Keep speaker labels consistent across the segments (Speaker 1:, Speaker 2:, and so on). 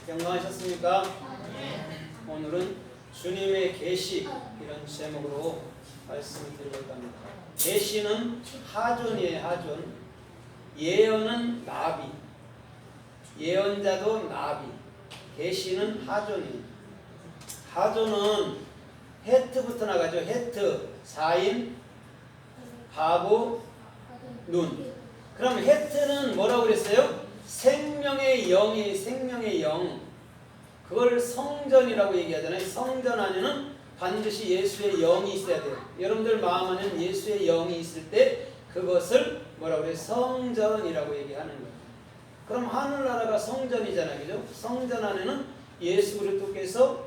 Speaker 1: 건강하셨습니까? 오늘은 주님의 계시 이런 제목으로 말씀을 드리려고 합니다. 계시는 하존이에요. 하존. 예언은 나비. 예언자도 나비. 계시는 하존이에요. 하존은 헤트부터 나가죠. 헤트, 사인, 바보, 눈. 그럼 헤트는 뭐라고 그랬어요? 생명의 영이 생명의 영. 그걸 성전이라고 얘기하잖아요. 성전 안에는 반드시 예수의 영이 있어야 돼요. 여러분들 마음 안에는 예수의 영이 있을 때 그것을 뭐라고 그래요? 성전이라고 얘기하는 거예요. 그럼 하늘나라가 성전이잖아요. 그죠? 성전 안에는 예수 그리스도께서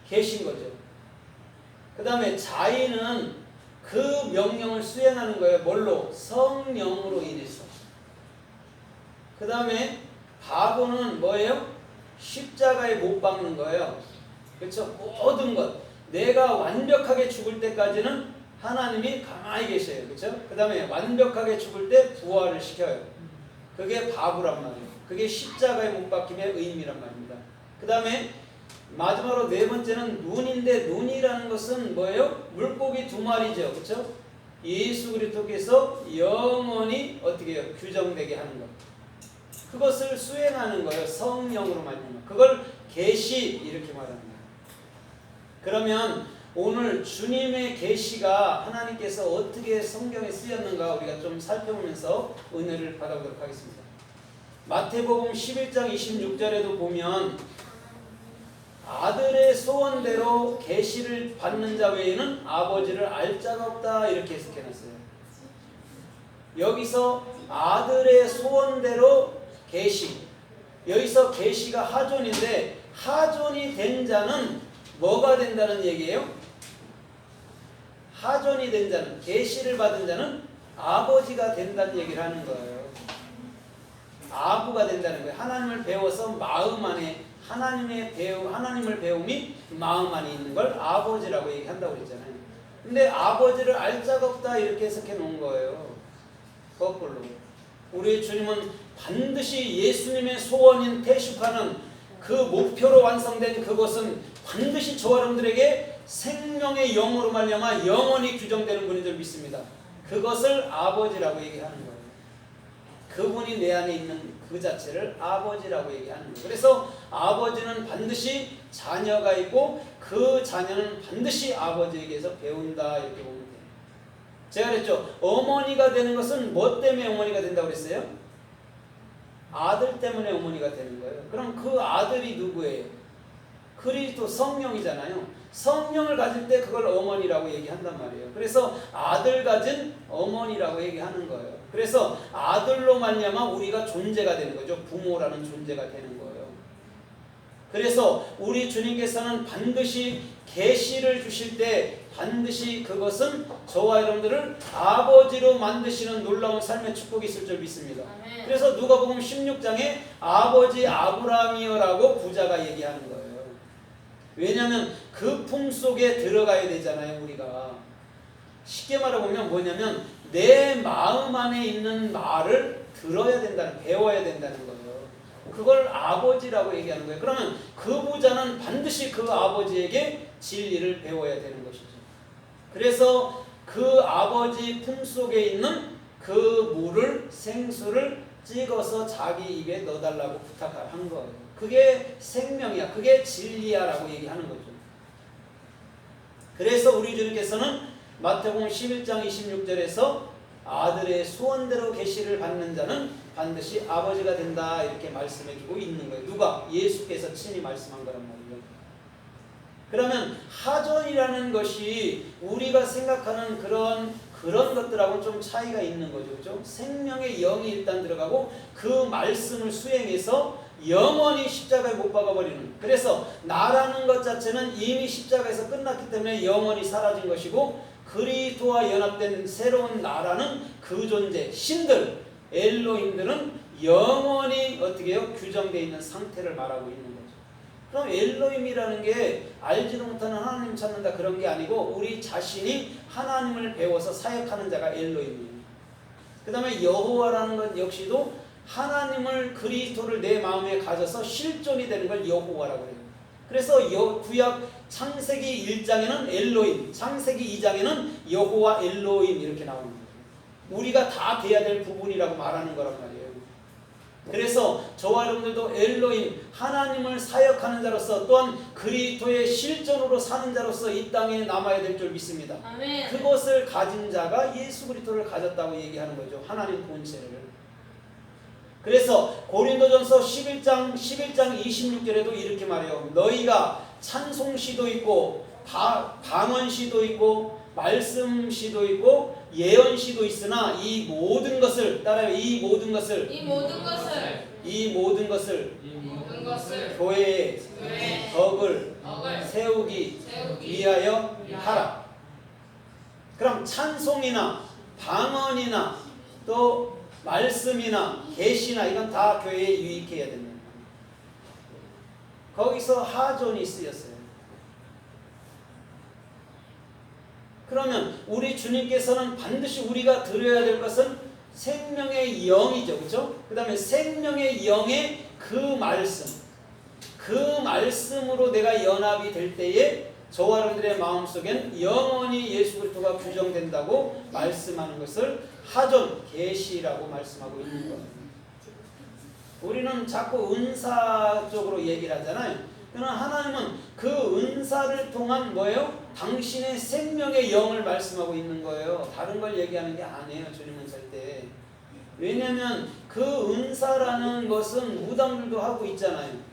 Speaker 1: 계신 거죠. 그 다음에 자인은 그 명령을 수행하는 거예요. 뭘로? 성령으로 인해서. 그 다음에 바보는 뭐예요? 십자가에 못 박는 거예요. 그렇죠? 모든 것. 내가 완벽하게 죽을 때까지는 하나님이 가만히 계셔요. 그렇죠? 그 다음에 완벽하게 죽을 때 부활을 시켜요. 그게 바보란 말이에요. 그게 십자가에 못 박힘의 의미란 말입니다. 그 다음에 마지막으로 네 번째는 눈인데, 눈이라는 것은 뭐예요? 물고기 두 마리죠. 그렇죠? 예수 그리스도께서 영원히 어떻게 해요? 규정되게 하는 것. 그것을 수행하는 거예요. 성령으로 말미암아. 그걸 계시 이렇게 말합니다. 그러면 오늘 주님의 계시가 하나님께서 어떻게 성경에 쓰였는가 우리가 좀 살펴보면서 은혜를 받아보도록 하겠습니다. 마태복음 11장 26절에도 보면 아들의 소원대로 계시를 받는 자 외에는 아버지를 알 자가 없다 이렇게 해석해놨어요. 여기서 아들의 소원대로 계시, 여기서 계시가 하존인데 하존이 된 자는 뭐가 된다는 얘기예요? 하존이 된 자는, 계시를 받은 자는 아버지가 된다는 얘기를 하는 거예요. 아부가 된다는 거예요. 하나님을 배워서 마음 안에 하나님을 배움이 마음 안에 있는 걸 아버지라고 얘기한다고 그랬잖아요. 근데 아버지를 알 자가 없다 이렇게 해석해 놓은 거예요. 거꾸로. 우리 주님은 반드시 예수님의 소원인 태식하는 그 목표로 완성된 그것은 반드시 저와 여러분들에게 생명의 영으로 말미암아 영원히 규정되는 분인 줄 믿습니다. 그것을 아버지라고 얘기하는 거예요. 그분이 내 안에 있는 그 자체를 아버지라고 얘기하는 거예요. 그래서 아버지는 반드시 자녀가 있고 그 자녀는 반드시 아버지에게서 배운다 이렇게 보면 돼요. 제가 그랬죠. 어머니가 되는 것은 뭐 때문에 어머니가 된다고 그랬어요? 아들 때문에 어머니가 되는 거예요. 그럼 그 아들이 누구예요? 그리스도 성령이잖아요. 성령을 가질 때 그걸 어머니라고 얘기한단 말이에요. 그래서 아들 가진 어머니라고 얘기하는 거예요. 그래서 아들로 말미암아 우리가 존재가 되는 거죠. 부모라는 존재가 되는 거예요. 그래서 우리 주님께서는 반드시 계시를 주실 때 반드시 그것은 저와 여러분들을 아버지로 만드시는 놀라운 삶의 축복이 있을 줄 믿습니다. 그래서 누가복음 16장에 아버지 아브라함이여라고 부자가 얘기하는 거예요. 왜냐하면 그 품 속에 들어가야 되잖아요. 우리가 쉽게 말해보면 뭐냐면 내 마음 안에 있는 말을 들어야 된다는, 배워야 된다는 거예요. 그걸 아버지라고 얘기하는 거예요. 그러면 그 부자는 반드시 그 아버지에게 진리를 배워야 되는 것이죠. 그래서 그 아버지 품 속에 있는 그 물을, 생수를 찍어서 자기 입에 넣어달라고 부탁한 거예요. 그게 생명이야. 그게 진리야 라고 얘기하는 거죠. 그래서 우리 주님께서는 마태복음 11장 26절에서 아들의 소원대로 계시를 받는 자는 반드시 아버지가 된다 이렇게 말씀해주고 있는 거예요. 누가? 예수께서 친히 말씀한 거란 말이에요. 그러면 하존이라는 것이 우리가 생각하는 그런 것들하고는 좀 차이가 있는 거죠. 그렇죠? 생명의 영이 일단 들어가고 그 말씀을 수행해서 영원히 십자가에 못 박아버리는. 그래서 나라는 것 자체는 이미 십자가에서 끝났기 때문에 영원히 사라진 것이고 그리스도와 연합된 새로운 나라는 그 존재, 신들, 엘로힘들은 영원히 어떻게 해요? 규정되어 있는 상태를 말하고 있는 거죠. 그럼 엘로힘이라는 게 알지도 못하는 하나님 찾는다 그런 게 아니고 우리 자신이 하나님을 배워서 사역하는 자가 엘로힘이에요. 그 다음에 여호와라는 것 역시도 하나님을 그리스도를 내 마음에 가져서 실존이 되는 걸 여호와라고 해요. 그래서 구약 창세기 1장에는 엘로임, 창세기 2장에는 여호와 엘로임 이렇게 나오는 거예요. 우리가 다 돼야 될 부분이라고 말하는 거란 말이에요. 그래서 저와 여러분들도 엘로임, 하나님을 사역하는 자로서 또한 그리스도의 실존으로 사는 자로서 이 땅에 남아야 될 줄 믿습니다.
Speaker 2: 아멘.
Speaker 1: 그것을 가진 자가 예수 그리스도를 가졌다고 얘기하는 거죠. 하나님 본체를. 그래서 고린도전서 11장 26절에도 이렇게 말해요. 너희가 찬송시도 있고 방언시도 있고 말씀시도 있고 예언시도 있으나 이 모든 것을 따라요. 이 모든 것을 교회의 덕을 세우기 위하여 하라. 그럼 찬송이나 방언이나 또 말씀이나 계시나 이건 다 교회에 유익해야 됩니다. 거기서 하존이 쓰였어요. 그러면 우리 주님께서는 반드시 우리가 들어야 될 것은 생명의 영이죠. 그렇죠? 그 다음에 생명의 영의 그 말씀으로 내가 연합이 될 때에 저와 여러분들의 마음속엔 영원히 예수 그리스도가 규정된다고 말씀하는 것을 하존, 계시라고 말씀하고 있는 거예요. 우리는 자꾸 은사 쪽으로 얘기를 하잖아요. 그러나 하나님은 그 은사를 통한 뭐예요? 당신의 생명의 영을 말씀하고 있는 거예요. 다른 걸 얘기하는 게 아니에요. 주님 은사일 때. 왜냐하면 그 은사라는 것은 무당들도 하고 있잖아요.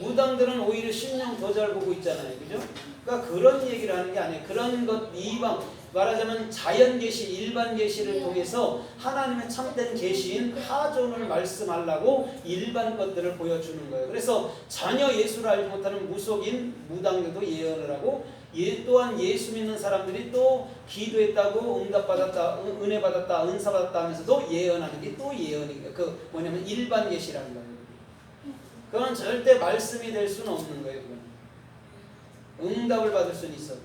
Speaker 1: 무당들은 오히려 신령 더 잘 보고 있잖아요. 그죠? 그러니까 그런 얘기를 하는 게 아니에요. 그런 것 이방 말하자면 자연 계시, 일반 계시를 통해서 하나님의 참된 계시인 하존을 말씀하려고 일반 것들을 보여주는 거예요. 그래서 전혀 예수를 알지 못하는 무속인 무당들도 예언을 하고 또한 예수 믿는 사람들이 또 기도했다고 응답받았다, 은혜 받았다, 은사 받았다 하면서도 예언하는 게 또 예언이에요. 그 뭐냐면 일반 계시라는 거예요. 그건 절대 말씀이 될 수는 없는 거예요. 그건. 응답을 받을 수는 있어요.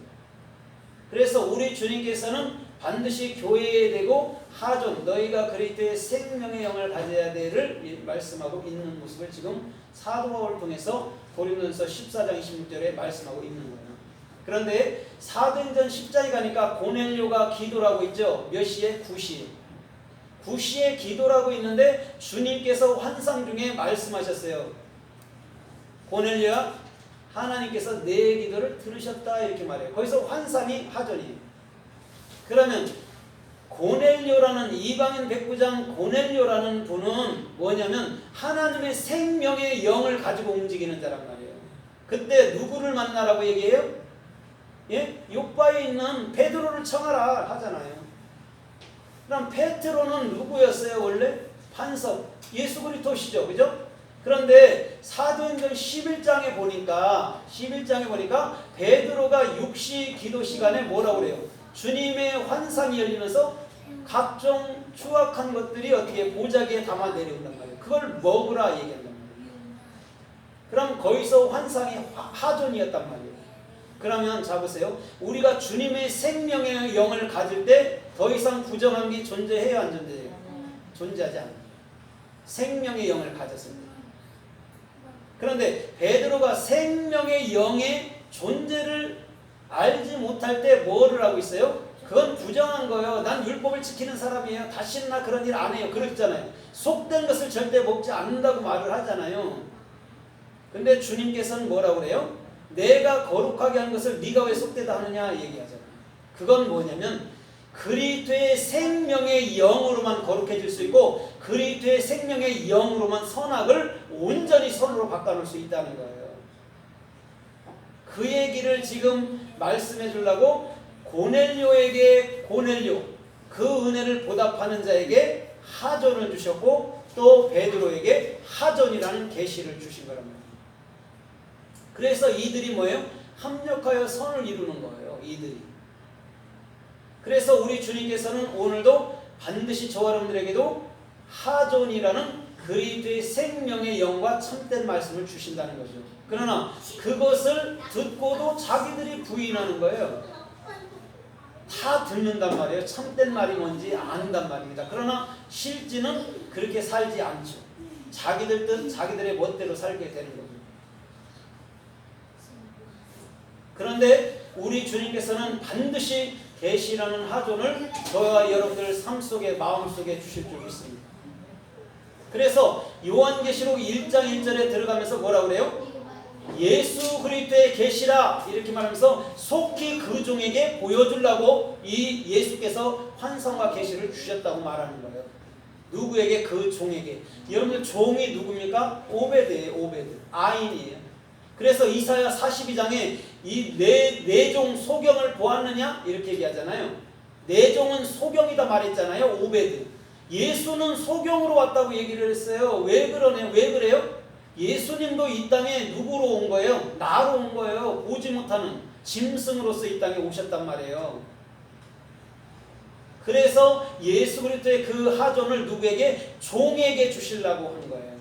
Speaker 1: 그래서 우리 주님께서는 반드시 교회에 대고 하존, 너희가 그리스도의 생명의 영을 가져야 되를 말씀하고 있는 모습을 지금 사도 바울을 통해서 고린도전서 14장 26절에 말씀하고 있는 거예요. 그런데 사도행전 10장에 가니까 고넬료가 기도라고 있죠. 몇 시에? 9시에. 9시에 기도라고 있는데 주님께서 환상 중에 말씀하셨어요. 고넬료야, 하나님께서 내 기도를 들으셨다 이렇게 말해요. 거기서 환상이 하존이에요. 그러면 고넬료라는 이방인 백부장 고넬료라는 분은 뭐냐면 하나님의 생명의 영을 가지고 움직이는 자란 말이에요. 그때 누구를 만나라고 얘기해요? 예? 요바에 있는 베드로를 청하라 하잖아요. 그럼 베드로는 누구였어요? 원래 판석 예수 그리스도시죠. 그죠? 그런데 사도행전 11장에 보니까 베드로가 육시 기도 시간에 뭐라고 그래요? 주님의 환상이 열리면서 각종 추악한 것들이 어떻게 보자기에 담아 내려온단 말이에요. 그걸 먹으라 얘기한단 말이에요. 그럼 거기서 환상이 하존이었단 말이에요. 그러면 자 보세요. 우리가 주님의 생명의 영을 가질 때 더 이상 부정한 게 존재해요? 안 존재해요? 존재하지 않아요. 생명의 영을 가졌습니다. 그런데 베드로가 생명의 영의 존재를 알지 못할 때 뭐를 하고 있어요? 그건 부정한 거예요. 난 율법을 지키는 사람이에요. 다시는 나 그런 일 안 해요. 그랬잖아요. 속된 것을 절대 먹지 않는다고 말을 하잖아요. 근데 주님께서는 뭐라고 그래요? 내가 거룩하게 하는 것을 네가 왜 속되다 하느냐 얘기하잖아요. 그건 뭐냐면 그리스도의 생명의 영으로만 거룩해질 수 있고 그리스도의 생명의 영으로만 선악을 온전히 선으로 바꿔놓을 수 있다는 거예요. 그 얘기를 지금 말씀해 주려고 고넬료에게 고넬료 그 은혜를 보답하는 자에게 하존을 주셨고 또 베드로에게 하존이라는 계시를 주신 거란 말이에요. 그래서 이들이 뭐예요? 합력하여 선을 이루는 거예요. 이들이. 그래서 우리 주님께서는 오늘도 반드시 저와 여러분들에게도 하존이라는 그리스도의 생명의 영과 참된 말씀을 주신다는 거죠. 그러나 그것을 듣고도 자기들이 부인하는 거예요. 다 듣는단 말이에요. 참된 말이 뭔지 안단 말입니다. 그러나 실제는 그렇게 살지 않죠. 자기들 뜻, 자기들의 멋대로 살게 되는 거죠. 그런데 우리 주님께서는 반드시 계시라는 하존을 저와 여러분들 삶 속에, 마음 속에 주실 줄 믿습니다. 그래서 요한계시록 1장 1절에 들어가면서 뭐라 그래요? 예수 그리스도의 계시라 이렇게 말하면서 속히 그 종에게 보여주려고 이 예수께서 환상과 계시를 주셨다고 말하는 거예요. 누구에게? 그 종에게. 여러분들 종이 누굽니까? 오베드예요. 오베드. 아인이에요. 그래서 이사야 42장에 이 내 종 소경을 보았느냐 이렇게 얘기하잖아요. 내 종은 소경이다 말했잖아요. 오베드. 예수는 소경으로 왔다고 얘기를 했어요. 왜 그러네요? 왜 그래요? 예수님도 이 땅에 누구로 온 거예요? 나로 온 거예요. 보지 못하는 짐승으로서 이 땅에 오셨단 말이에요. 그래서 예수 그리스도의 그 하존을 누구에게? 종에게 주시려고 한 거예요.